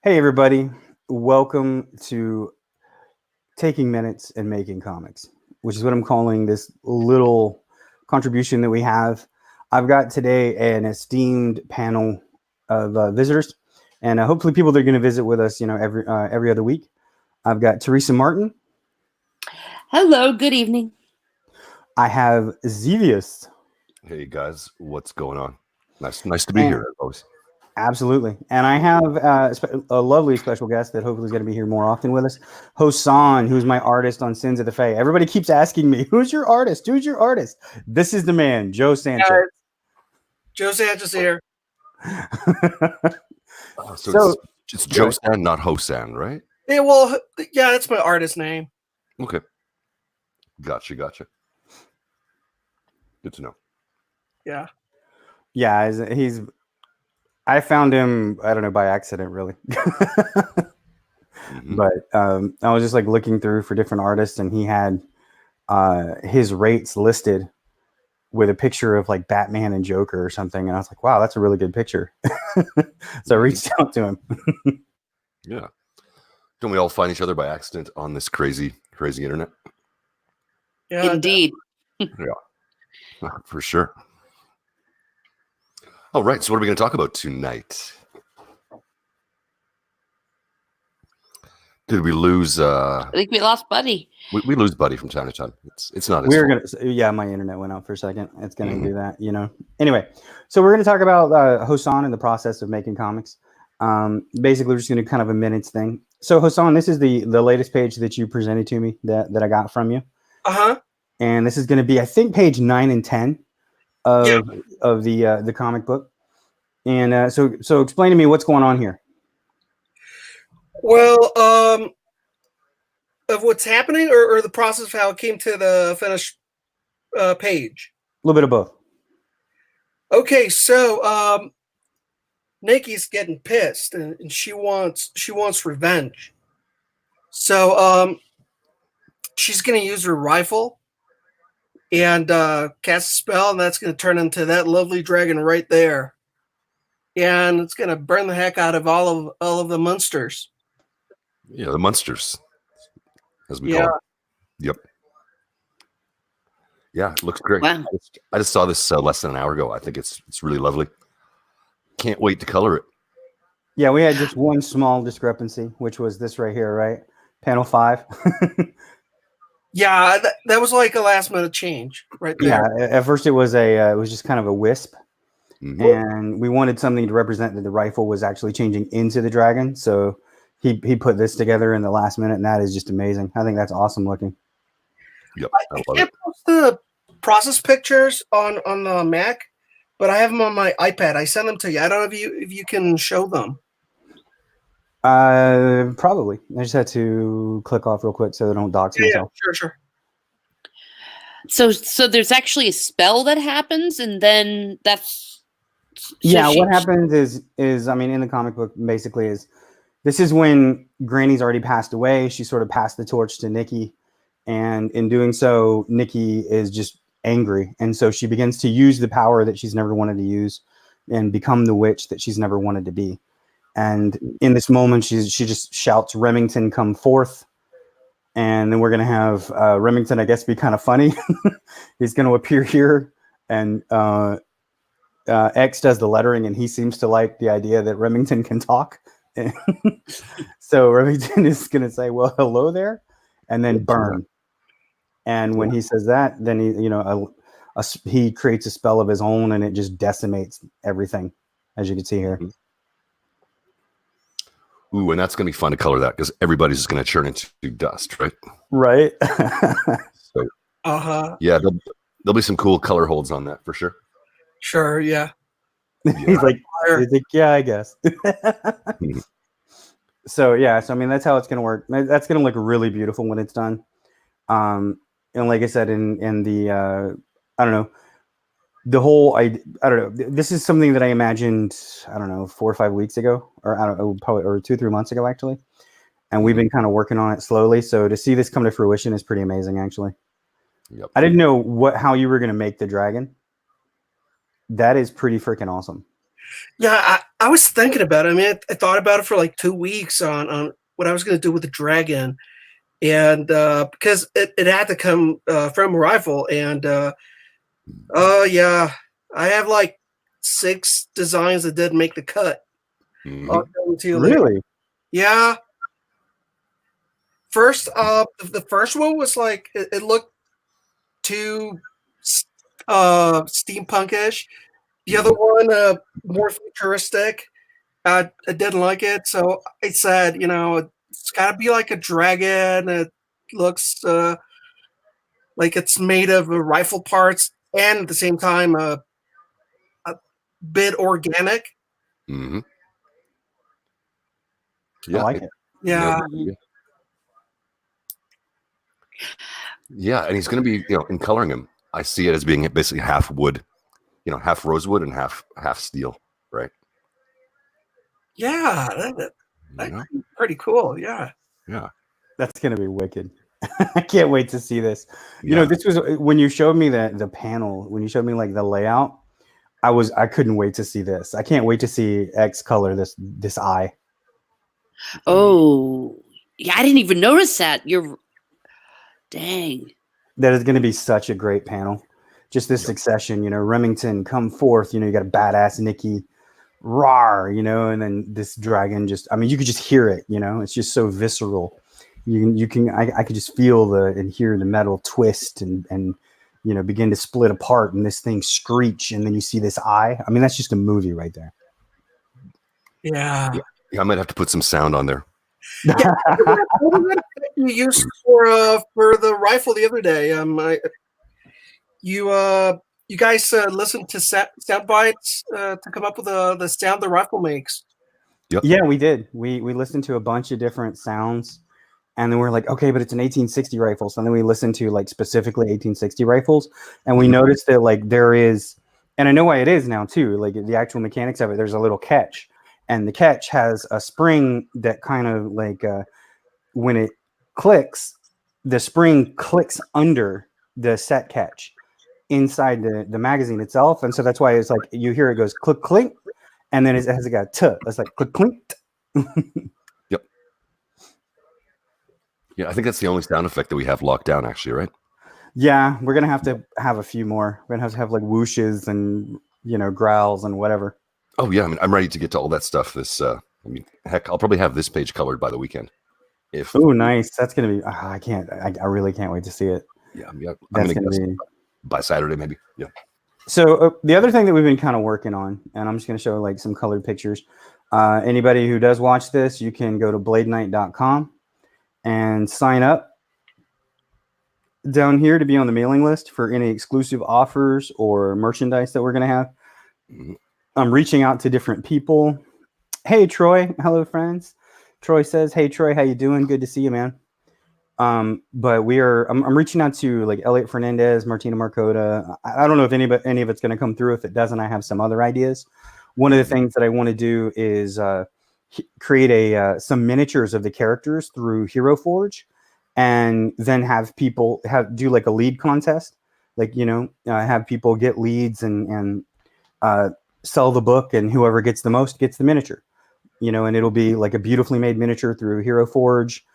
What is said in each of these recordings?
Hey, everybody. Welcome to Taking Minutes and Making Comics, which is what I'm calling this little contribution that we have. I've got today an esteemed panel of visitors, and hopefully people that are going to visit with us, every other week. I've got Teresa Martin. Hello, good evening. I have Xeveiuss. Hey guys, what's going on? Nice to be here as always. Absolutely. And I have a lovely special guest that hopefully is going to be here more often with us, Hosan, who's my artist on Sins of the Fae. Everybody keeps asking me, who's your artist? Who's your artist? This is the man, Joe Sanchez. Joe Sanchez here. So it's Joe San, not Hosan, right? Yeah, well, yeah, that's my artist name. Okay. Gotcha. Good to know. Yeah. Yeah, I found him, I don't know, by accident, really. But I was just like looking through for different artists, and he had his rates listed with a picture of like Batman and Joker or something. And I was like, wow, that's a really good picture. So I reached out to him. Yeah. Don't we all find each other by accident on this crazy internet? Yeah. Indeed. Yeah. For sure. All right, so what are we going to talk about tonight? Did we lose? I think we lost Buddy. We lose Buddy from time to time. It's not. Yeah, my internet went out for a second. It's gonna do that, Anyway, so we're gonna talk about Hosan and the process of making comics. Basically, we're just gonna do kind of a minutes thing. So Hosan, this is the latest page that you presented to me that I got from you. And this is gonna be, I think, page 9 and 10 of the comic book. And so explain to me what's going on here. Well, of what's happening, or the process of how it came to the finished page. A little bit of both. Okay, so Nikki's getting pissed, and she wants revenge. So she's gonna use her rifle and cast a spell, and that's gonna turn into that lovely dragon right there, and it's gonna burn the heck out of all of the monsters. Yeah, the monsters, as we call it. Yep. Yeah, it looks great. Wow. I just saw this less than an hour ago. I think it's really lovely. Can't wait to color it. Yeah, we had just one small discrepancy, which was this right here, right? Panel 5. Yeah, that was like a last minute change right there. Yeah, at first it was just kind of a wisp, and we wanted something to represent that the rifle was actually changing into the dragon. So he put this together in the last minute, and that is just amazing. I think that's awesome looking. Yep, I can't post the process pictures on the Mac, but I have them on my iPad. I sent them to you. I don't know if you can show them. Probably. I just had to click off real quick so they don't dox myself. Yeah, sure. So there's actually a spell that happens, and then that's. What happens is I mean, in the comic book, basically this is when Granny's already passed away. She sort of passed the torch to Nikki, and in doing so, Nikki is just angry, and so she begins to use the power that she's never wanted to use, and become the witch that she's never wanted to be. And in this moment, she just shouts, "Remington, come forth!" And then we're gonna have Remington, I guess, be kind of funny. He's gonna appear here, and X does the lettering, and he seems to like the idea that Remington can talk. So Remington is gonna say, "Well, hello there," and then burn. And when he says that, then he creates a spell of his own, and it just decimates everything, as you can see here. Ooh, and that's going to be fun to color that, because everybody's just going to turn into dust, right? Right. So, yeah, there'll be some cool color holds on that for sure. Sure, yeah. He's like, yeah, I guess. So I mean, that's how it's going to work. That's going to look really beautiful when it's done. And like I said, in the I don't know, the whole I don't know. This is something that I imagined, I don't know, 4 or 5 weeks ago, or I don't know, probably, or 2-3 months ago actually. And we've been kind of working on it slowly. So to see this come to fruition is pretty amazing, actually. Yep. I didn't know how you were going to make the dragon. That is pretty freaking awesome. Yeah, I was thinking about it. I mean, I thought about it for like 2 weeks on what I was going to do with the dragon, and because it had to come from a rifle, and yeah, I have like 6 designs that didn't make the cut. I'll Mhm. show them to you later. Really? Yeah. First, the first one was like it looked too steampunkish. The other one, more futuristic. I didn't like it, so I said, it's got to be like a dragon. It looks like it's made of rifle parts, and at the same time, a bit organic. Mhm. I Yeah. like it. Yeah, Yeah, and he's going to be, in coloring him, I see it as being basically half wood, half rosewood and half steel, right? yeah, that's pretty cool. Yeah, Yeah. That's gonna be wicked. I can't wait to see this. Yeah. This was when you showed me the panel, when you showed me like the layout. I couldn't wait to see this. I can't wait to see X color this eye. Oh, yeah, I didn't even notice that. Dang. That is going to be such a great panel. Just this succession, Remington come forth. You got a badass Nikki, rawr, and then this dragon you could just hear it. It's just so visceral. I could just feel and hear the metal twist and begin to split apart and this thing screech, and then you see this eye. I mean, that's just a movie right there. yeah. I might have to put some sound on there. Yeah, what was that you used for the rifle the other day? You guys listened to sound bites to come up with the sound the rifle makes. Yep. Yeah, we did. We listened to a bunch of different sounds, and then we're like, okay, but it's an 1860 rifle. So then we listened to like specifically 1860 rifles, and we noticed that like there is, and I know why it is now too. Like the actual mechanics of it, there's a little catch, and the catch has a spring that kind of like when it clicks, the spring clicks under the set catch inside the magazine itself, and so that's why it's like you hear it goes click clink, and then it has a it's like click clink. Yep. Yeah, I think that's the only sound effect that we have locked down, actually, right? Yeah, we're gonna have to have a few more. We're gonna have like whooshes and growls and whatever. Oh yeah, I mean, I'm ready to get to all that stuff. Heck, I'll probably have this page colored by the weekend. Oh, nice. That's gonna be. I really can't wait to see it. Yeah, I'm That's gonna gonna be by Saturday, maybe. Yeah. So the other thing that we've been kind of working on, and I'm just going to show like some colored pictures. Anybody who does watch this, you can go to bladeknight.com and sign up down here to be on the mailing list for any exclusive offers or merchandise that we're going to have. I'm reaching out to different people. Hey, Troy. Hello, friends. Troy says, hey, Troy, how you doing? Good to see you, man. But I'm reaching out to like Elliot Fernandez, Martina Marcota. I don't know if any of it's going to come through. If it doesn't, I have some other ideas. One of the things that I want to do is create some miniatures of the characters through Hero Forge, and then have people do like a lead contest, like have people get leads and sell the book, and whoever gets the most gets the miniature. And it'll be like a beautifully made miniature through Hero Forge.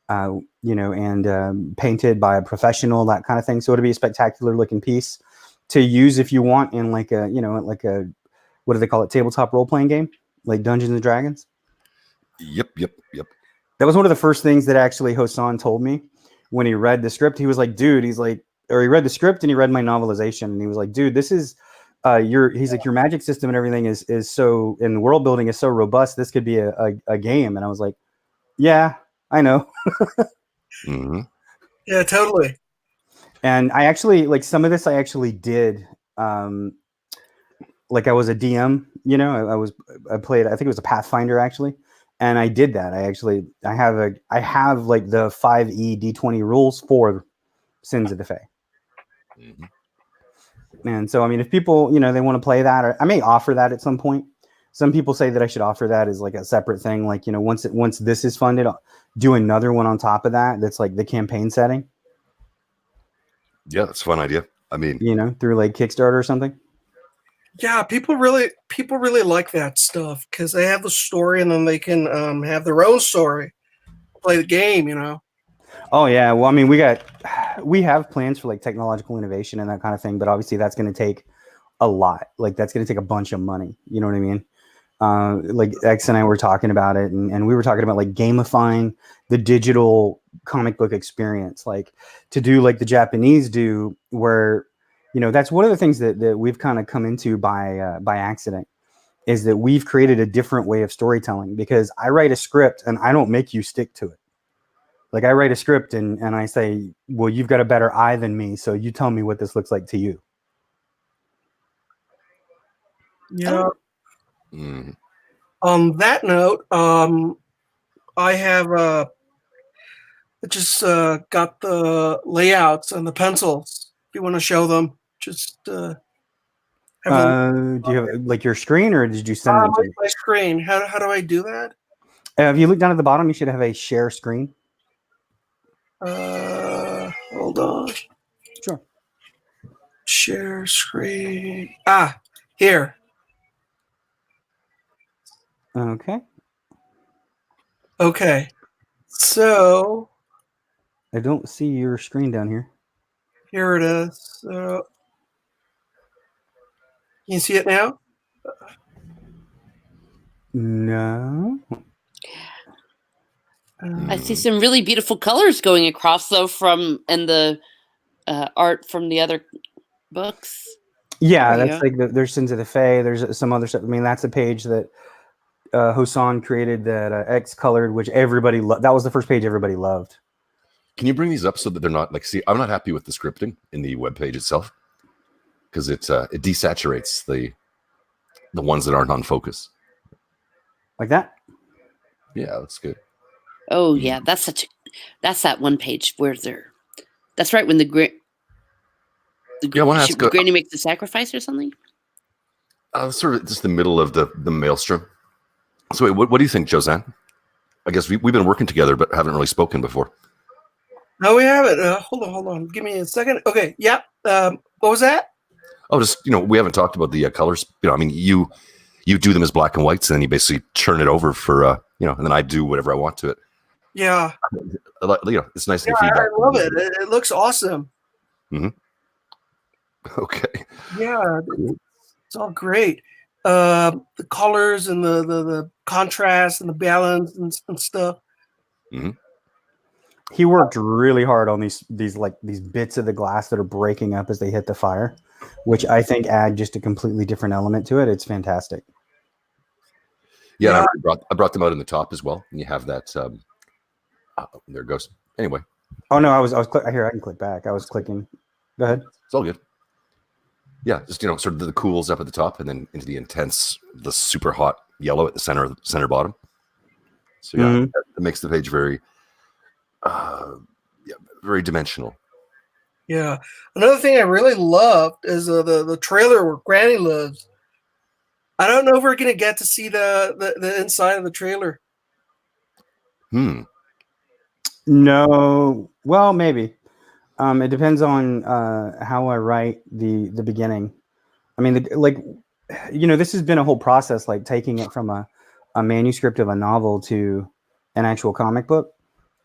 And painted by a professional, that kind of thing. So it'll be a spectacular looking piece to use if you want in like a what do they call it? Tabletop role playing game, like Dungeons and Dragons. Yep. That was one of the first things that actually Hosan told me when he read the script. He was like, dude, he read the script and he read my novelization, and he was like, dude, this is he's like, your magic system and everything is so, and the world building is so robust. This could be a game. And I was like, yeah, I know. Yeah, totally. And I actually like some of this. I actually did. Like I was a DM. I played. I think it was a Pathfinder actually, and I did that. I have like the 5e D20 rules for Sins of the Fae. And so I mean, if people they want to play that, or I may offer that at some point. Some people say that I should offer that as like a separate thing. Like, once this is funded, I'll do another one on top of that. That's like the campaign setting. Yeah, that's a fun idea. I mean, through like Kickstarter or something. Yeah, people really like that stuff because they have the story and then they can have their own story, play the game. Oh yeah, well, I mean, we have plans for like technological innovation and that kind of thing, but obviously that's going to take a lot. Like that's going to take a bunch of money. You know what I mean? Like X and I were talking about it, and we were talking about like gamifying the digital comic book experience, like to do like the Japanese do, where that's one of the things that we've kind of come into by accident, is that we've created a different way of storytelling, because I write a script and I don't make you stick to it. Like I write a script and I say, well, you've got a better eye than me, so you tell me what this looks like to you. Yeah. Mm. On that note, I have just got the layouts and the pencils. If you want to show them, just have Do you have like your screen, or did you send them to me? my screen. How do I do that? If you look down at the bottom, you should have a share screen. Hold on. Sure. Share screen. Here. Okay. Okay. So I don't see your screen down here. here it is. So can you see it now? No. I see some really beautiful colors going across, though, and the art from the other books. Yeah, There that's like there's Sins of the Fae. There's some other stuff. I mean, that's a page that Hosan created that X colored, which everybody loved. That was the first page everybody loved. Can you bring these up so that they're not like? See, I'm not happy with the scripting in the web page itself because it desaturates the ones that aren't on focus. Like that? Yeah, that's good. Oh yeah, that's that one page where that's right when the granny makes the sacrifice or something. Sort of just the middle of the maelstrom. So wait, what do you think, Josanne? I guess we've been working together but haven't really spoken before. No, we haven't. Hold on. Give me a second. Okay. Yep. What was that? Oh, just we haven't talked about the colors. I mean, you do them as black and whites, and then you basically turn it over for and then I do whatever I want to it. Yeah. It's nice to get feedback. I love it. It looks awesome. Mm-hmm. Okay. Yeah, it's all great. The colors and the contrast and the balance and stuff. Mm-hmm. He worked really hard on these bits of the glass that are breaking up as they hit the fire, which I think add just a completely different element to it. It's fantastic. Yeah. I brought them out in the top as well, and you have that. There it goes. Anyway. Oh no, I was here. I can click back. I was clicking. Go ahead. It's all good. Yeah, just sort of the cools up at the top, and then into the super hot yellow at the center bottom. So yeah, that makes the page very, very dimensional. Yeah. Another thing I really loved is the trailer where Granny lives. I don't know if we're gonna get to see the inside of the trailer. No. Well, maybe. It depends on how I write the beginning. I mean, this has been a whole process, like taking it from a manuscript of a novel to an actual comic book.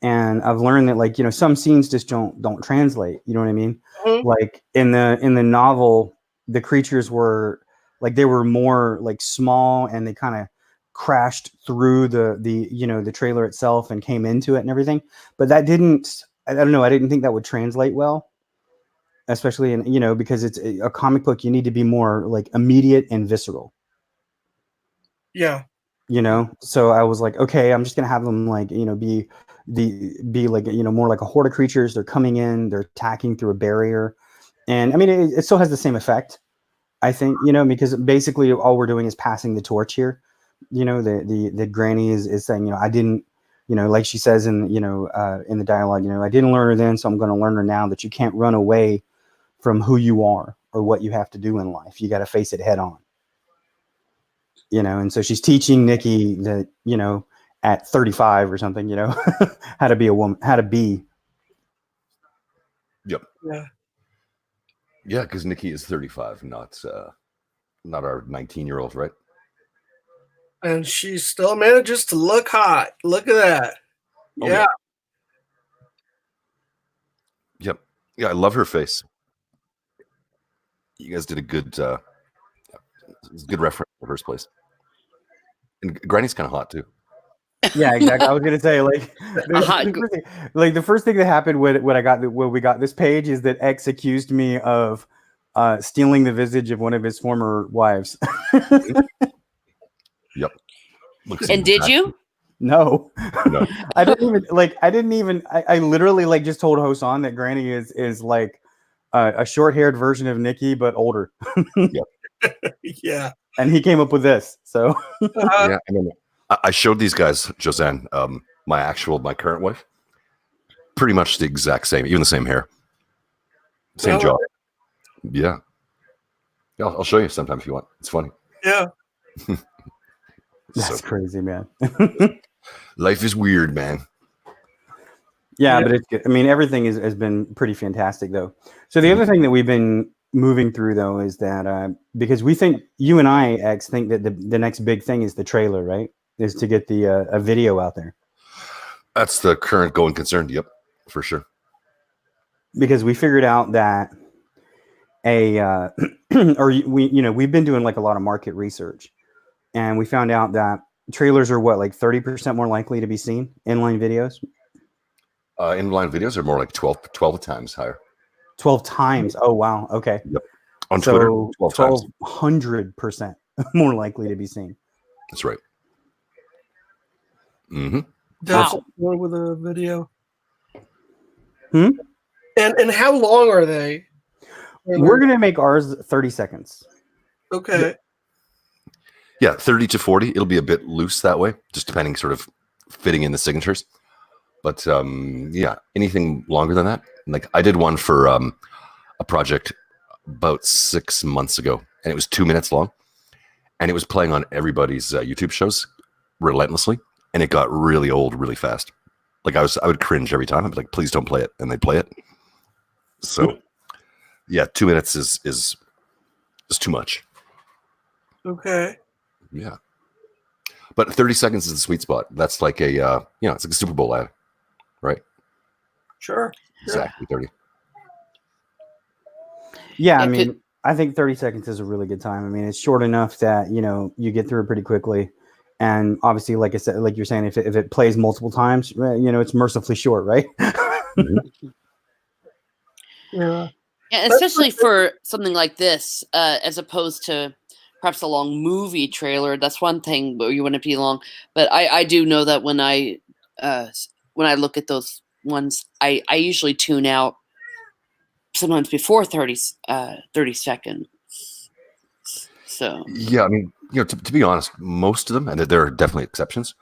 And I've learned that some scenes just don't translate. You know what I mean? Mm-hmm. Like in the novel, the creatures were they were more small, and they kind of crashed through the trailer itself and came into it and everything. But that didn't. I don't know. I didn't think that would translate well, especially in because it's a comic book. You need to be more immediate and visceral. Yeah. So I was like, okay, I'm just gonna have them be more like a horde of creatures. They're coming in, they're attacking through a barrier, and I mean it still has the same effect, I think, because basically all we're doing is passing the torch here. The granny is saying, I didn't, like she says in the dialogue, I didn't learn her then, so I'm going to learn her now, that you can't run away from who you are or what you have to do in life. You got to face it head on. And so she's teaching Nikki that, at 35 or something, how to be a woman, how to be. Yep. Yeah. Yeah, because Nikki is 35, not not our 19-year-old, right? And she still manages to look hot. Look at that. Oh, Yeah. Yep. Yeah, I love her face. You guys did a good reference in the first place. And Granny's kind of hot too. Yeah, exactly. I was gonna say like the first thing that happened when we got this page is that X accused me of stealing the visage of one of his former wives. Yep. And did you? No. No. I literally like just told Hosan that Granny is like a short-haired version of Nikki but older. Yeah. And he came up with this. So Yeah, and then I showed these guys, Josanne, my current wife. Pretty much the exact same, even the same hair. Same job. Yeah. Yeah, I'll show you sometime if you want. It's funny. Yeah. That's crazy, man. Life is weird, man. Yeah, but it's good. I mean, everything has been pretty fantastic, though. So the other thing that we've been moving through, though, is that because we think, you and I, X, think that the next big thing is the trailer, right? Is to get a video out there. That's the current going concern. Yep, for sure. Because we figured out that we've been doing like a lot of market research, and we found out that trailers are like 30% more likely to be seen. Inline videos. Inline videos are more like 12 times higher. 12 times. Oh, wow. Okay. Yep. On Twitter, 1200% more likely to be seen. That's right. Mm-hmm. That's more with a video. Hmm? And how long are they? We're going to make ours 30 seconds. Okay. Yeah, 30 to 40. It'll be a bit loose that way, just depending sort of fitting in the signatures. But yeah, anything longer than that. Like I did one for a project about 6 months ago, and it was 2 minutes long, and it was playing on everybody's YouTube shows relentlessly, and it got really old really fast. Like I would cringe every time. I'd be like, please don't play it, and they'd play it. So yeah, 2 minutes is too much. Okay. Yeah. But 30 seconds is the sweet spot. That's like it's like a Super Bowl ad, right? Sure. Exactly 30. Yeah, I mean, I think 30 seconds is a really good time. I mean, it's short enough that, you get through it pretty quickly. And obviously, like I said, like you're saying, if it plays multiple times, it's mercifully short, right? Yeah. Yeah, especially for something like this, as opposed to perhaps a long movie trailer. That's one thing, but you want it to be long. But I do know that when I look at those ones, I usually tune out sometimes before 30 seconds. So yeah, I mean, to be honest, most of them, and there are definitely exceptions,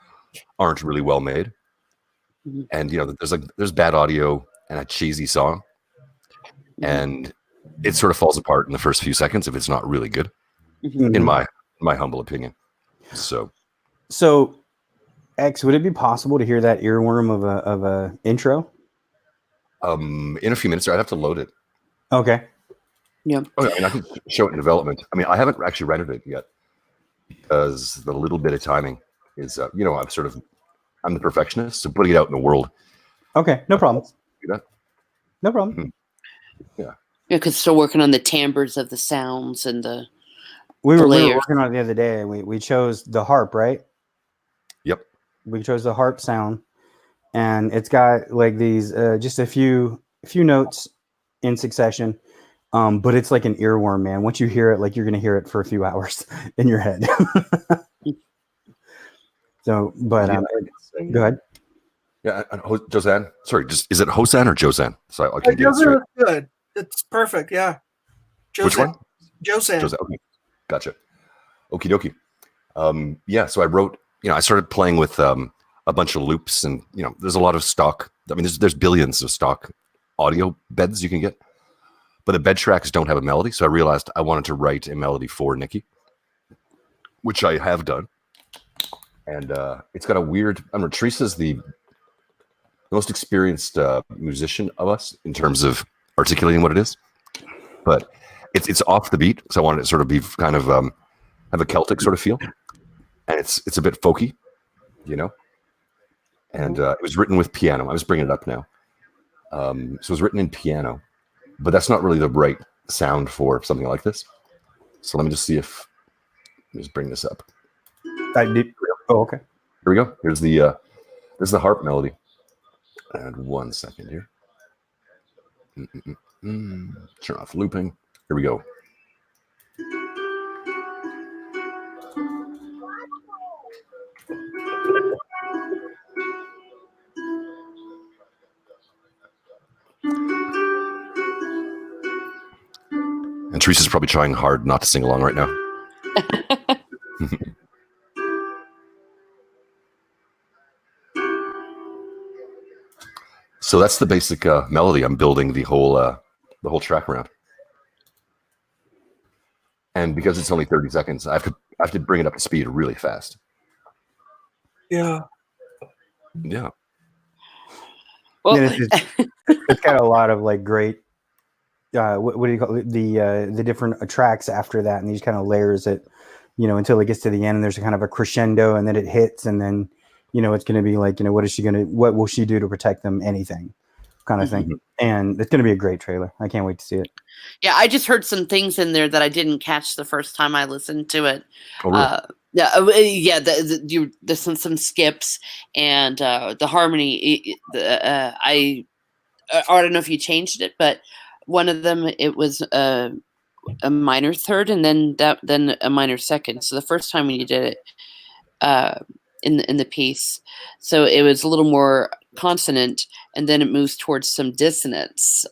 aren't really well made. Mm-hmm. And there's bad audio and a cheesy song, and it sort of falls apart in the first few seconds if it's not really good, in my humble opinion. So X, would it be possible to hear that earworm of a intro? In a few minutes, I'd have to load it. Okay. Yeah. Oh, I can show it in development. I mean, I haven't actually rendered it yet because the little bit of timing is, I'm the perfectionist, so putting it out in the world. Okay, no problem. Do that. No problem. Mm-hmm. Yeah. Yeah, because still working on the timbres of the sounds and we were working on it the other day, and we chose the harp, right? Yep. We chose the harp sound, and it's got like these just a few notes in succession. But it's like an earworm, man. Once you hear it, like you're gonna hear it for a few hours in your head. So, but go ahead. Yeah, Josanne. Sorry, is it Hosan or Josanne? So I can get it straight. Good. It's perfect. Yeah. Which one? Josanne. Okay, gotcha. Okie dokie. Yeah. So I wrote. I started playing with a bunch of loops, and there's a lot of stock. I mean, there's billions of stock audio beds you can get. But the bed tracks don't have a melody, so I realized I wanted to write a melody for Nikki, which I have done. And it's got a weird... Teresa's the most experienced musician of us in terms of articulating what it is. But it's off the beat, so I wanted it to sort of be kind of have a Celtic sort of feel, and it's a bit folky, And it was written with piano. I was bringing it up now. So it was written in piano, but that's not really the right sound for something like this. So let me just see if let me just bring this up. I did. Oh, okay. Here we go. Here's the harp melody. And 1 second here. Turn off looping. Here we go. And Teresa's probably trying hard not to sing along right now. So that's the basic melody. I'm building the whole track around. And because it's only 30 seconds, I have to bring it up to speed really fast. Yeah. Yeah. Well, it's got a lot of like great. What do you call it? The different tracks after that, and these kind of layers that, until it gets to the end, and there's a kind of a crescendo, and then it hits, and then, it's going to be like, what will she do to protect them? Anything, kind of thing. And it's going to be a great trailer. I can't wait to see it. Yeah, I just heard some things in there that I didn't catch the first time I listened to it. Oh, really? There's some skips and the harmony. I don't know if you changed it, but one of them it was a minor third and then a minor second. So the first time when you did it in the piece, so it was a little more consonant, and then it moves towards some dissonance.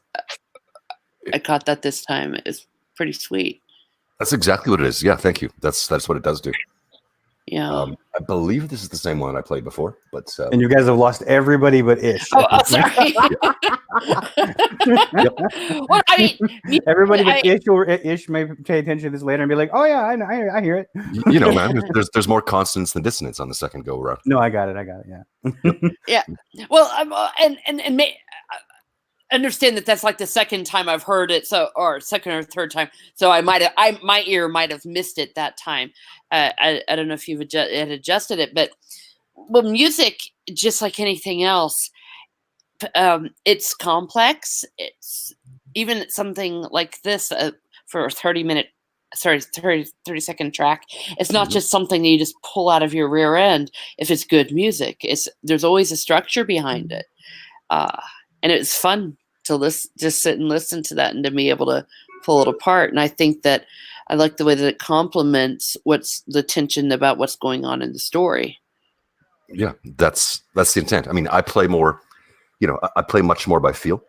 I caught that this time. It's pretty sweet. That's exactly what it is. Yeah, thank you. That's what it does do. Yeah. I believe this is the same one I played before, but and you guys have lost everybody but Ish. Oh, sorry. Well, I mean, everybody but Ish may pay attention to this later and be like, "Oh yeah, I hear it." Man, there's more consonance than dissonance on the second go around. No, I got it. Yeah. Yeah. Well, and understand that that's like the second time I've heard it, or second or third time. So my ear might have missed it that time. I don't know if you've adjusted it, but music, just like anything else, it's complex. It's even something like this for a 30 second track. It's not just something that you just pull out of your rear end. If it's good music, there's always a structure behind it. And it's fun to just sit and listen to that and to be able to pull it apart. And I think that I like the way that it complements what's the tension about what's going on in the story. Yeah, that's the intent. I mean, I play more, I play much more by feel.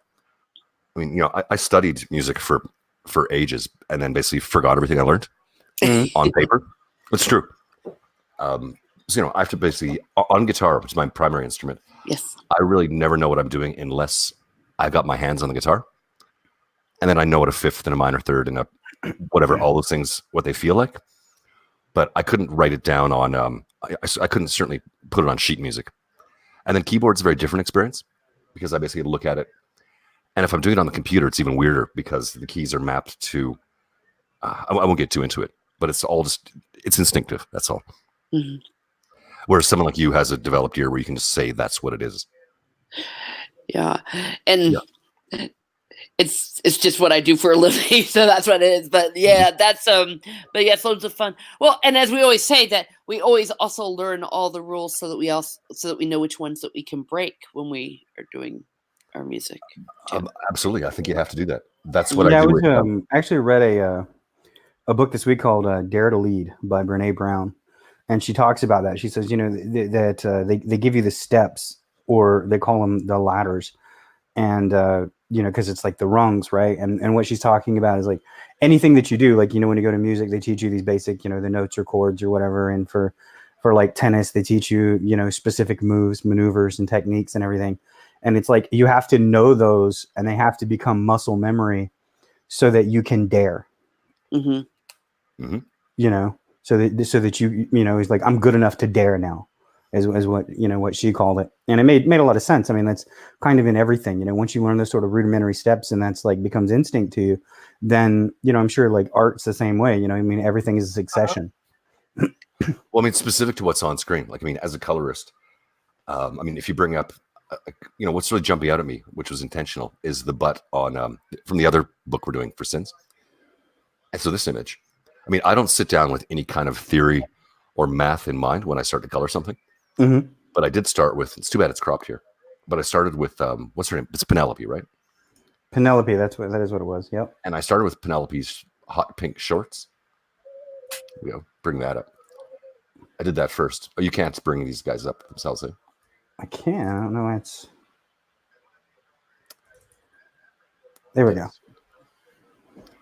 I mean, I studied music for ages and then basically forgot everything I learned on paper. It's true. So, I have to basically, on guitar, which is my primary instrument, yes, I really never know what I'm doing unless I've got my hands on the guitar. And then I know what a fifth and a minor third and a whatever, all those things, what they feel like. But I couldn't write it down on, I couldn't certainly put it on sheet music. And then keyboard's a very different experience because I basically look at it. And if I'm doing it on the computer, it's even weirder because the keys are mapped to, I won't get too into it, but it's all it's instinctive. That's all. Mm-hmm. Whereas someone like you has a developed ear where you can just say that's what it is. Yeah. And it's just what I do for a living. So that's what it is. But yeah, but yeah, it's loads of fun. Well, and as we always say that we always also learn all the rules so that we know which ones that we can break when we are doing our music. Absolutely. I think you have to do that. That's what I do. I actually read a book this week called Dare to Lead by Brene Brown. And she talks about that. She says, that they give you the steps, or they call them the ladders. And, because it's like the rungs, right? And what she's talking about is like anything that you do, like, when you go to music, they teach you these basic, the notes or chords or whatever. And for like tennis, they teach you, specific moves, maneuvers and techniques and everything. And it's like, you have to know those and they have to become muscle memory so that you can dare, mm-hmm. So that you, he's like, I'm good enough to dare now. is what what she called it, and it made a lot of sense. I mean, that's kind of in everything. Once you learn those sort of rudimentary steps, and that's like becomes instinct to you, then I'm sure like art's the same way. I mean, everything is a succession. Well, I mean, specific to what's on screen. Like, I mean, as a colorist, I mean, if you bring up, what's really jumping out at me, which was intentional, is the butt on from the other book we're doing for Sins. And so this image, I mean, I don't sit down with any kind of theory or math in mind when I start to color something. Mm-hmm. But I did start with, it's too bad it's cropped here, but I started with, what's her name? It's Penelope, right? Penelope, that is what it was. Yep. And I started with Penelope's hot pink shorts. Bring that up. I did that first. Oh, you can't bring these guys up themselves, eh? I can't. I don't know. It's there we go.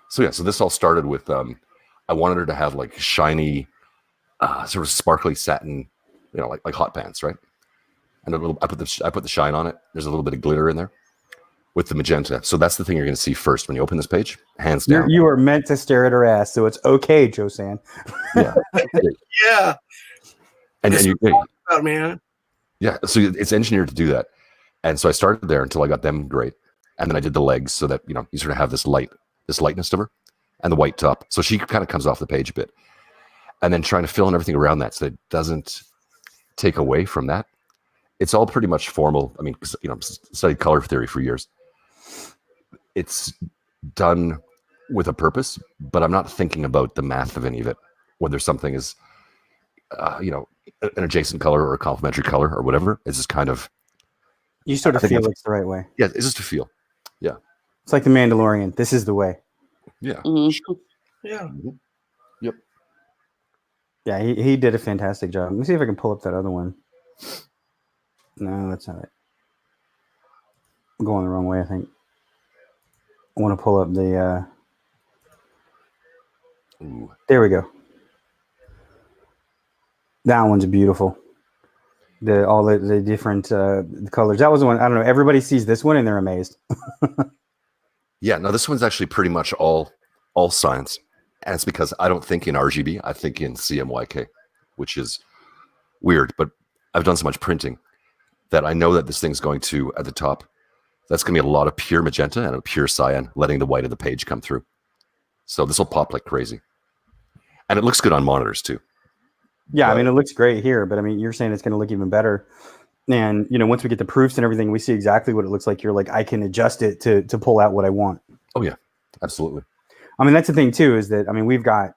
So yeah, so this all started with I wanted her to have like shiny, sort of sparkly satin, like hot pants, right? And I put the shine on it. There's a little bit of glitter in there with the magenta. So that's the thing you're going to see first when you open this page, hands down. You are meant to stare at her ass, so it's okay, Josan. Yeah. Yeah. And you, about, man. Yeah, so it's engineered to do that. And so I started there until I got them great. And then I did the legs so that, you sort of have this lightness to her and the white top. So she kind of comes off the page a bit. And then trying to fill in everything around that so it doesn't take away from that. It's all pretty much formal. I mean, I've studied color theory for years. It's done with a purpose, but I'm not thinking about the math of any of it, whether something is, an adjacent color or a complementary color or whatever. It's just kind of... You sort of feel it's the right way. Yeah, it's just a feel. Yeah. It's like the Mandalorian. This is the way. Yeah. Mm-hmm. Yeah. Mm-hmm. Yep. Yeah, he did a fantastic job. Let me see if I can pull up that other one. No, that's not it. I'm going the wrong way, I think. I want to pull up the... Ooh. There we go. That one's beautiful. All the different colors. That was the one. I don't know. Everybody sees this one and they're amazed. Yeah. No, this one's actually pretty much all science, and it's because I don't think in RGB. I think in CMYK, which is weird. But I've done so much printing that I know that this thing's going to at the top. That's going to be a lot of pure magenta and a pure cyan, letting the white of the page come through. So this will pop like crazy, and it looks good on monitors too. Yeah, I mean, it looks great here, but I mean, you're saying it's going to look even better. And, once we get the proofs and everything, we see exactly what it looks like. You're like, I can adjust it to pull out what I want. Oh, yeah, absolutely. I mean, that's the thing, too, is that, I mean, we've got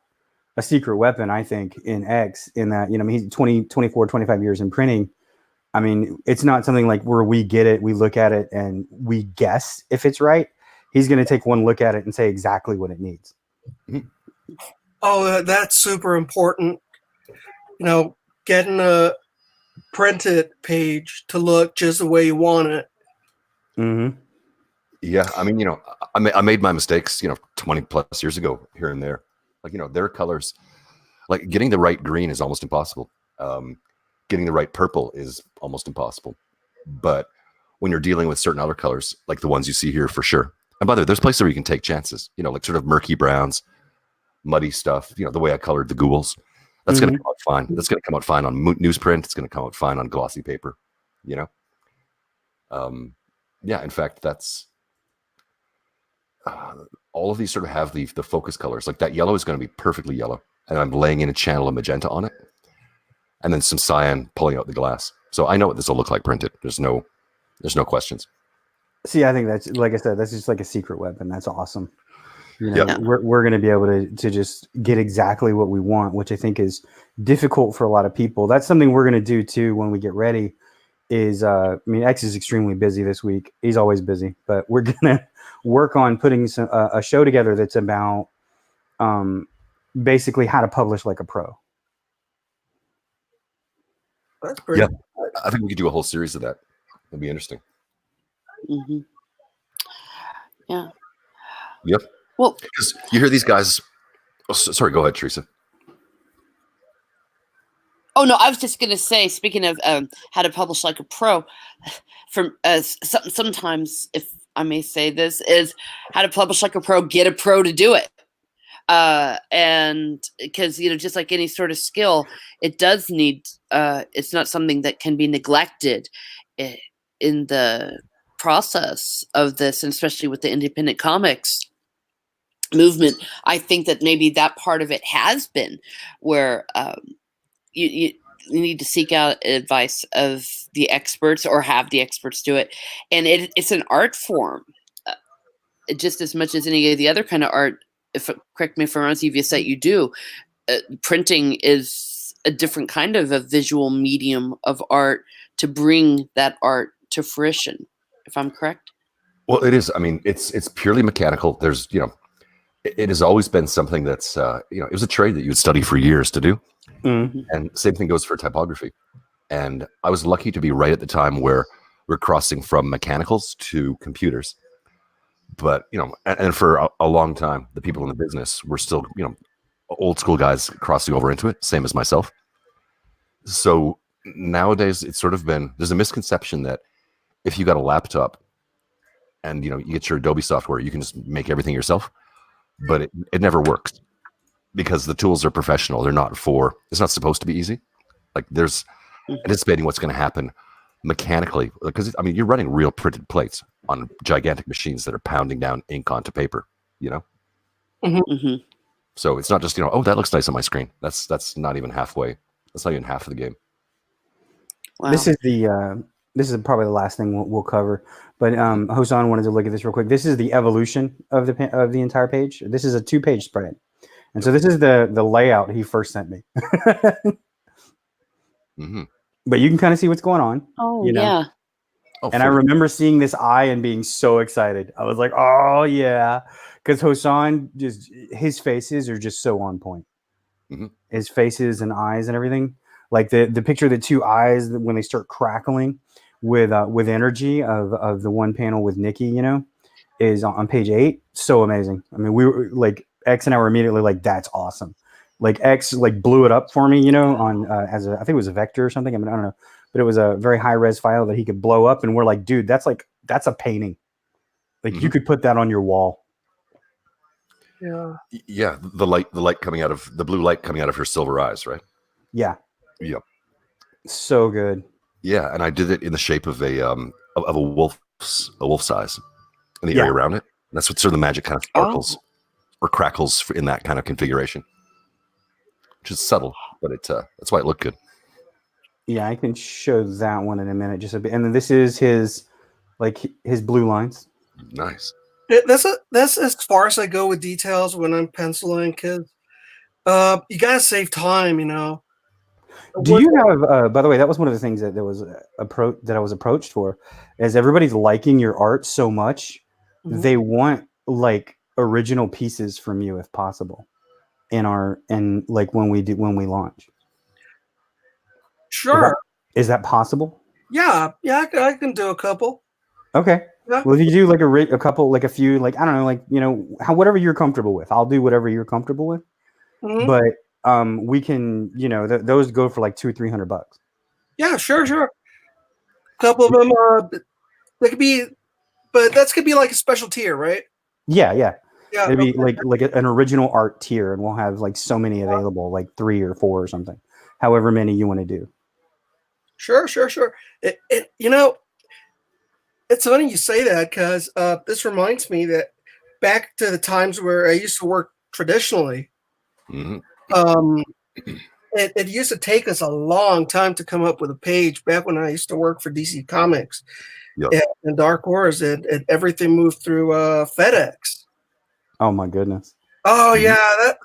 a secret weapon, I think, in X, in that, he's 20, 24, 25 years in printing. I mean, it's not something like where we get it, we look at it, and we guess if it's right. He's going to take one look at it and say exactly what it needs. Mm-hmm. Oh, that's super important. Getting a printed page to look just the way you want it. Mm-hmm. Yeah, I mean, I made my mistakes, 20 plus years ago here and there. Like, their colors, like getting the right green is almost impossible. Getting the right purple is almost impossible. But when you're dealing with certain other colors, like the ones you see here for sure. And by the way, there's places where you can take chances, like sort of murky browns, muddy stuff, the way I colored the ghouls. That's going to come out fine. That's going to come out fine on newsprint. It's going to come out fine on glossy paper, Yeah, in fact, that's all of these sort of have the focus colors. Like that yellow is going to be perfectly yellow. And I'm laying in a channel of magenta on it. And then some cyan pulling out the glass. So I know what this will look like printed. There's no questions. See, I think that's, like I said, that's just like a secret weapon. That's awesome. Yeah. We're going to be able to just get exactly what we want, which I think is difficult for a lot of people. That's something we're going to do too when we get ready. X is extremely busy this week. He's always busy, but we're going to work on putting a show together that's about basically how to publish like a pro. That's pretty. Yeah, I think we could do a whole series of that. It'd be interesting. Mm-hmm. Yeah. Yep. Well, because you hear these guys. Oh, sorry, go ahead, Teresa. Oh no, I was just going to say, speaking of how to publish like a pro, sometimes, if I may say this, is how to publish like a pro. Get a pro to do it. And because just like any sort of skill, it does need. It's not something that can be neglected in the process of this, and especially with the independent comics movement. I think that maybe that part of it has been where you need to seek out advice of the experts or have the experts do it, and it's an art form just as much as any of the other kind of art. If correct me if I'm wrong, Xeveiuss, that you do, printing is a different kind of a visual medium of art to bring that art to fruition. If I'm correct. Well, it is. I mean, it's purely mechanical. There's, it has always been something that's, it was a trade that you would study for years to do. Mm-hmm. And same thing goes for typography. And I was lucky to be right at the time where we're crossing from mechanicals to computers. But, and for a long time, the people in the business were still, old school guys crossing over into it, same as myself. So nowadays it's sort of there's a misconception that if you got a laptop and, you get your Adobe software, you can just make everything yourself. But it never works because the tools are professional. It's not supposed to be easy. Like there's anticipating what's going to happen mechanically, because you're running real printed plates on gigantic machines that are pounding down ink onto paper, Mm-hmm. So it's not just, oh, that looks nice on my screen. That's not even halfway. That's not even half of the game. Wow. This is probably the last thing we'll cover, but Hosan wanted to look at this real quick. This is the evolution of the entire page. This is a 2-page spread, and so this is the layout he first sent me. Mm-hmm. But you can kind of see what's going on. Oh yeah. Oh, and I remember seeing this eye and being so excited. I was like, oh yeah, because Hosan his faces are just so on point. Mm-hmm. His faces and eyes and everything. Like the picture of the 2 eyes when they start crackling with energy of the one panel with Nikki, is on page 8. So amazing. I mean, we were like, X and I were immediately like, that's awesome. Like X like blew it up for me, on I think it was a vector or something. I don't know, but it was a very high res file that he could blow up, and we're like, dude, that's a painting. Like you could put that on your wall. Yeah. The light coming out of the blue light coming out of her silver eyes, right? Yeah. Yep. So good. Yeah, and I did it in the shape of a wolf's eyes, and the area around it. And that's what sort of the magic kind of sparkles or crackles in that kind of configuration, which is subtle, but that's why it looked good. Yeah, I can show that one in a minute, just a bit. And then this is his blue lines. Nice. That's as far as I go with details when I'm penciling, because you gotta save time, Do you have? By the way, that was one of the things that was that I was approached for, is everybody's liking your art so much, they want like original pieces from you if possible, when we launch. Sure. Is that possible? Yeah, I can do a couple. Okay. Yeah. Well, if you do like a couple, like a few, like I don't know, whatever you're comfortable with, I'll do whatever you're comfortable with. Mm-hmm. But we can, those go for like $200-300. Yeah, sure. A couple of them, they could be, but that's gonna be like a special tier, right? Yeah. It'd be okay. like an original art tier, and we'll have like so many available, like 3 or 4 or something, however many you want to do. Sure. It's funny you say that, because this reminds me that back to the times where I used to work traditionally, it used to take us a long time to come up with a page back when I used to work for DC Comics. Yep. And Dark Horse, and everything moved through FedEx. Oh my goodness. Oh yeah,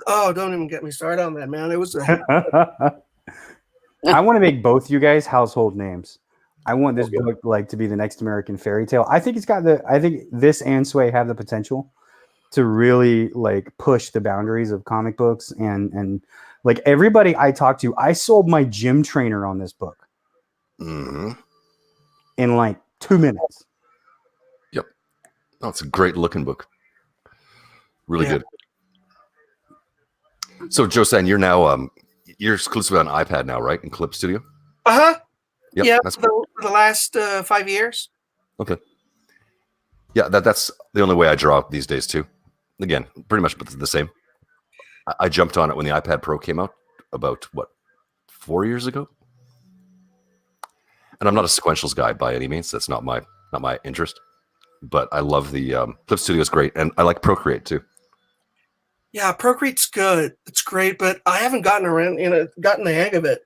don't even get me started on that, man. It was I want to make both you guys household names. I want this book like to be the next American fairy tale. I think I think this and Sway have the potential to really like push the boundaries of comic books, and like everybody I talked to, I sold my gym trainer on this book in like 2 minutes. Yep. Oh, it's a great looking book. Really good. So, Josan, you're now you're exclusively on iPad now, right? In Clip Studio. Yep, yeah, that's for the last 5 years. Okay. Yeah, that's the only way I draw these days too. Again, pretty much the same. I jumped on it when the iPad Pro came out about 4 years ago. And I'm not a sequentials guy by any means. That's not my interest. But I love the Clip Studio is great, and I like Procreate too. Yeah, Procreate's good. It's great, but I haven't gotten the hang of it.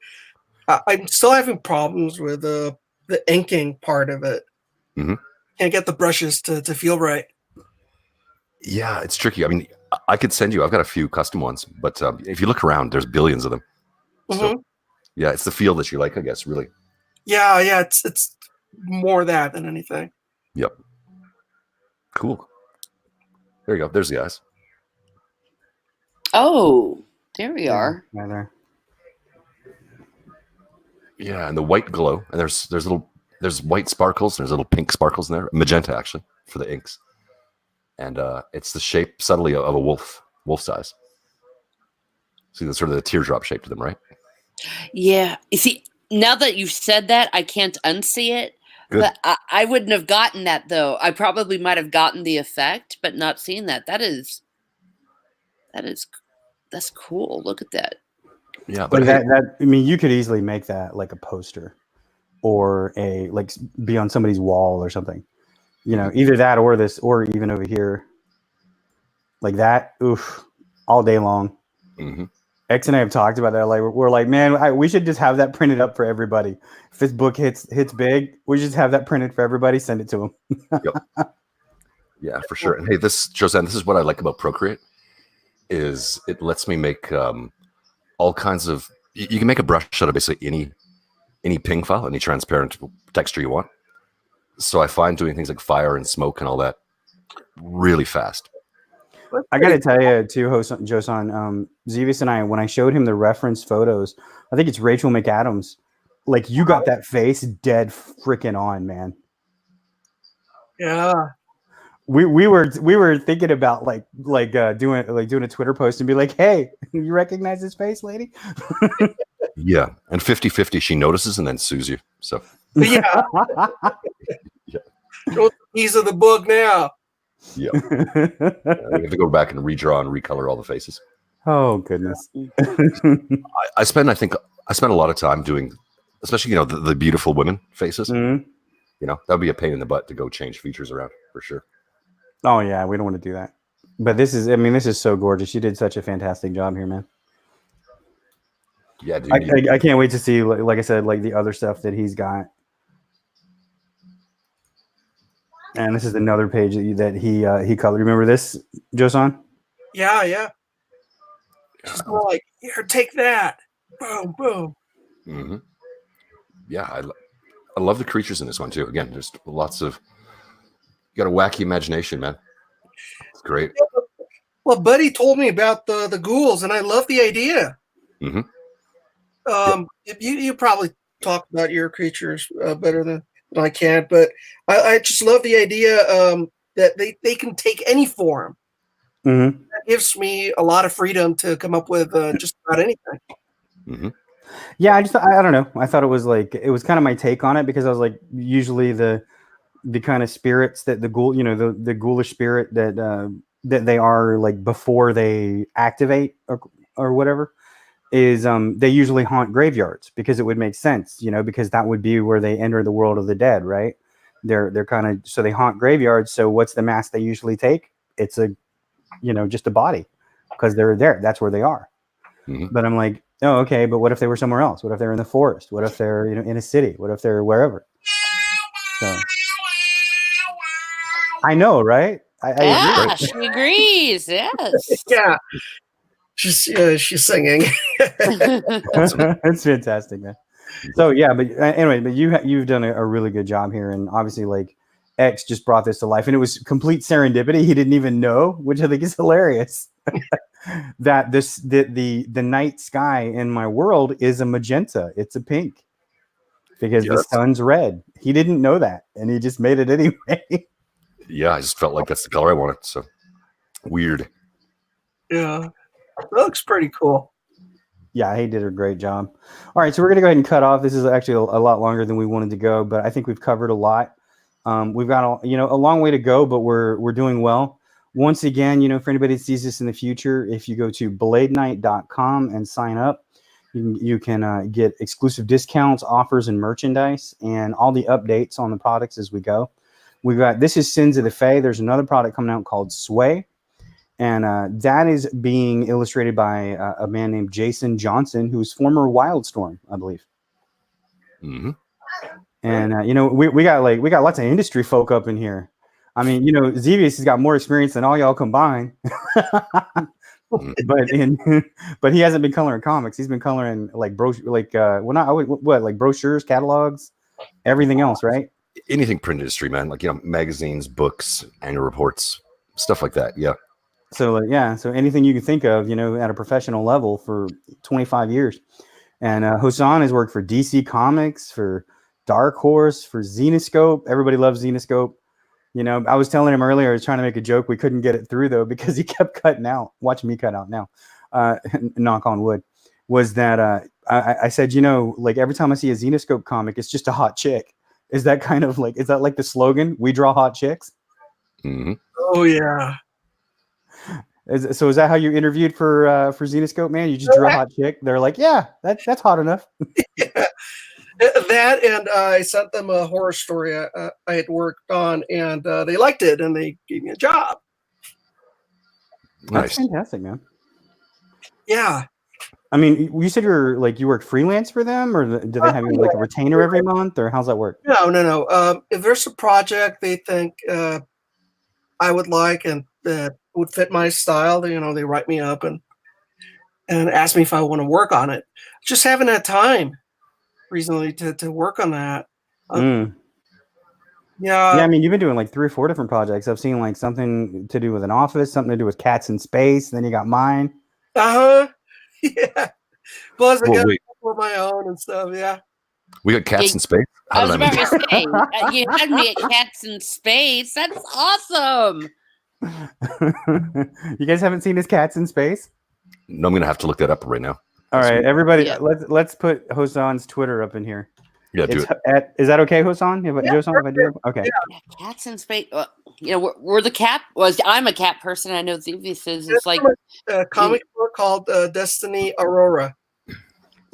I'm still having problems with the inking part of it. Mm-hmm. Can't get the brushes to feel right. Yeah, it's tricky. I mean, I could send you. I've got a few custom ones, but if you look around, there's billions of them. Mm-hmm. So, yeah, it's the feel that you like, I guess. Really. Yeah, it's more that than anything. Yep. Cool. There you go. There's the eyes. Oh, there we are. Right there. Yeah, and the white glow, and there's white sparkles, and there's little pink sparkles in there, magenta actually for the inks, and it's the shape subtly of a wolf's eyes. See the sort of the teardrop shape to them, right? Yeah. You see, now that you've said that, I can't unsee it. Good. But I wouldn't have gotten that though. I probably might have gotten the effect, but not seen that. That's cool. Look at that. Yeah, but Like that I mean, you could easily make that like a poster or be on somebody's wall or something. You know, either that or this, or even over here. Like that, oof, all day long. Mm-hmm. X and I have talked about that. Like we're like, man, we should just have that printed up for everybody. If this book hits big, we just have that printed for everybody. Send it to them. Yep. Yeah, for sure. And hey, Josanne, this is what I like about Procreate, is it lets me make all kinds of. You can make a brush out of basically any ping file, any transparent texture you want. So I find doing things like fire and smoke and all that really fast. I got to tell you too, Josan, Xeveiuss and I, when I showed him the reference photos, I think it's Rachel McAdams. Like you got that face dead freaking on, man. Yeah. We were thinking about doing a Twitter post and be like, hey, you recognize this face, lady? Yeah, and 50-50, she notices and then sues you. So Yeah. These are the book now. yeah, we have to go back and redraw and recolor all the faces. Oh goodness. I spend a lot of time doing, especially the beautiful women faces. Mm-hmm. That would be a pain in the butt to go change features around for sure. Oh yeah, we don't want to do that. But this is so gorgeous. You did such a fantastic job here, man. Yeah, dude. I can't wait to see, like I said, like the other stuff that he's got. And this is another page that he colored. Remember this, Josan? Yeah. She's more like, here, take that. Boom, boom. Mm-hmm. Yeah, I love the creatures in this one too. Again, there's lots of. You got a wacky imagination, man. It's great. Well, Buddy told me about the ghouls, and I love the idea. Mm-hmm. You probably talk about your creatures better than I can, but I just love the idea that they can take any form. Mm-hmm. That gives me a lot of freedom to come up with just about anything. Mm-hmm. Yeah, I don't know. I thought it was kind of my take on it, because I was like, usually the kind of spirits that the ghoul, the ghoulish spirit that they are, like, before they activate or whatever, is they usually haunt graveyards, because it would make sense, because that would be where they enter the world of the dead, right? They're kind of, so they haunt graveyards. So what's the mask they usually take? It's just a body, because they're there. That's where they are. Mm-hmm. But I'm like, oh, okay. But what if they were somewhere else? What if they're in the forest? What if they're in a city? What if they're wherever? So I know, right? I Yeah, agree. she agrees. Yes. Yeah, she's singing. It's fantastic, man. So yeah, but anyway, but you've done a really good job here, and obviously, like, X just brought this to life, and it was complete serendipity. He didn't even know, which I think is hilarious. That the night sky in my world is a magenta. It's a pink, because the sun's red. He didn't know that, and he just made it anyway. Yeah, I just felt like that's the color I wanted. So weird. Yeah, it looks pretty cool. Yeah, he did a great job. All right, so we're going to go ahead and cut off. This is actually a lot longer than we wanted to go, but I think we've covered a lot. We've got a long way to go, but we're doing well. Once again, for anybody that sees this in the future, if you go to bladeknight.com and sign up, you can get exclusive discounts, offers, and merchandise, and all the updates on the products as we go. This is Sins of the Fae. There's another product coming out called Sway, and that is being illustrated by a man named Jason Johnson, who's former Wildstorm, I believe. Mm-hmm. And we got lots of industry folk up in here. I mean, Xeveiuss has got more experience than all y'all combined. but he hasn't been coloring comics. He's been coloring like brochures, catalogs, everything else, right? Anything print industry, man. Like magazines, books, annual reports, stuff like that. Yeah. So so anything you can think of, at a professional level for 25 years. And Hassan has worked for DC Comics, for Dark Horse, for Zenescope. Everybody loves Zenescope. I was telling him earlier, I was trying to make a joke. We couldn't get it through, though, because he kept cutting out. Watch me cut out now. Knock on wood. Was that I said, like every time I see a Zenescope comic, it's just a hot chick. Is that like the slogan? We draw hot chicks? Mm-hmm. Oh, yeah. So is that how you interviewed for Zenescope, man? You just drew a hot chick? They're like, yeah, that's hot enough. Yeah. That, and I sent them a horror story I had worked on, and they liked it, and they gave me a job. That's fantastic, man. Yeah. I mean, you said you work freelance for them, or do they have you like a retainer every month, or how's that work? No. If there's a project they think I would like and that would fit my style, they write me up and ask me if I want to work on it. Just haven't had time recently to work on that. Yeah. I mean, you've been doing like 3 or 4 different projects. I've seen like something to do with an office, something to do with cats in space. Then you got mine. Yeah. Plus, I got for my own and stuff. Yeah. We got cats in space. I was about to say, you had me at cats in space. That's awesome. You guys haven't seen his cats in space? No, I'm gonna have to look that up right now. All right, everybody, let's put Hosan's Twitter up in here. Yeah, do it. Is that okay, Hosan? Josan, if I do it? Okay. Yeah, cats in space. We're the cat. I'm a cat person. I know Xeveiuss is. It's like a comic book called Destiny Aurora.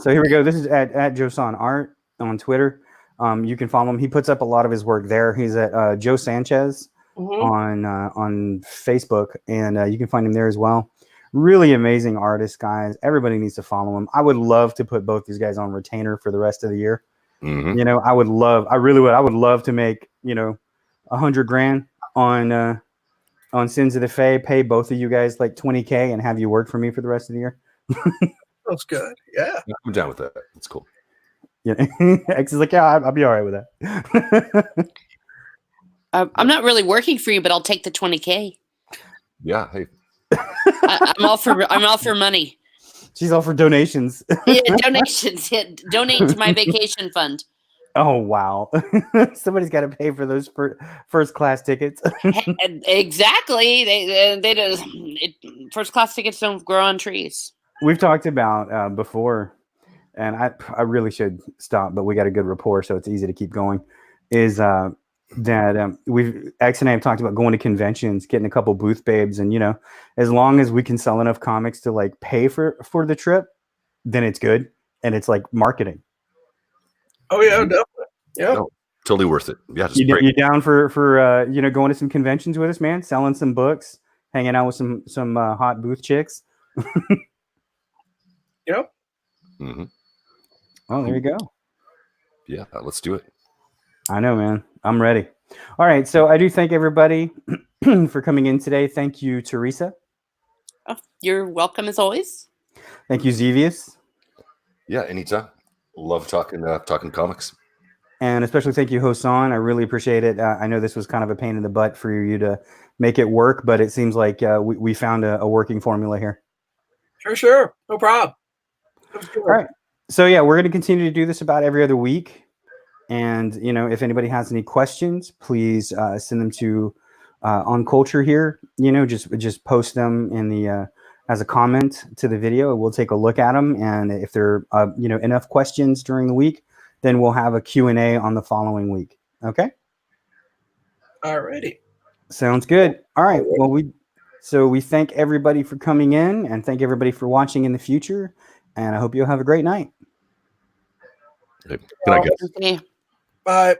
So here we go. This is at Josan Art on Twitter. You can follow him. He puts up a lot of his work there. He's at Joe Sanchez on Facebook, and you can find him there as well. Really amazing artist, guys. Everybody needs to follow him. I would love to put both these guys on retainer for the rest of the year. Mm-hmm. I really would. I would love to make $100,000 on Sins of the Fae. Pay both of you guys like $20,000 and have you work for me for the rest of the year. That's good. Yeah, I'm down with that. That's cool. Yeah, X is like, yeah, I'll be all right with that. I'm not really working for you, but I'll take the $20,000. Yeah. Hey. I'm all for money. She's all for donations. Yeah, donations. Yeah, donate to my vacation fund. Oh wow! Somebody's got to pay for those first class tickets. Exactly. They don't. First class tickets don't grow on trees. We've talked about before, and I really should stop, but we got a good rapport, so it's easy to keep going. Is that X and I have talked about going to conventions, getting a couple booth babes, and as long as we can sell enough comics to like pay for the trip, then it's good, and it's like marketing. Oh yeah, definitely. Yeah, no, totally worth it. Yeah, you down for going to some conventions with us, man? Selling some books, hanging out with some hot booth chicks. Yep. Mm-hmm. Oh, there you go. Yeah, let's do it. I know, man. I'm ready. All right. So I do thank everybody for coming in today. Thank you, Teresa. Oh, you're welcome as always. Thank you, Xeveiuss. Yeah, anytime. Love talking comics. And especially thank you, Hosan. I really appreciate it. I know this was kind of a pain in the butt for you to make it work, but it seems like we found a working formula here. Sure. No problem. All right. So yeah, we're going to continue to do this about every other week. And, if anybody has any questions, please send them to On Culture here. Just post them in the as a comment to the video. We'll take a look at them. And if there are, enough questions during the week, then we'll have a Q&A on the following week. Okay? All righty. Sounds good. All right. Well, So we thank everybody for coming in and thank everybody for watching in the future. And I hope you'll have a great night. Good night, guys. Okay. Bye.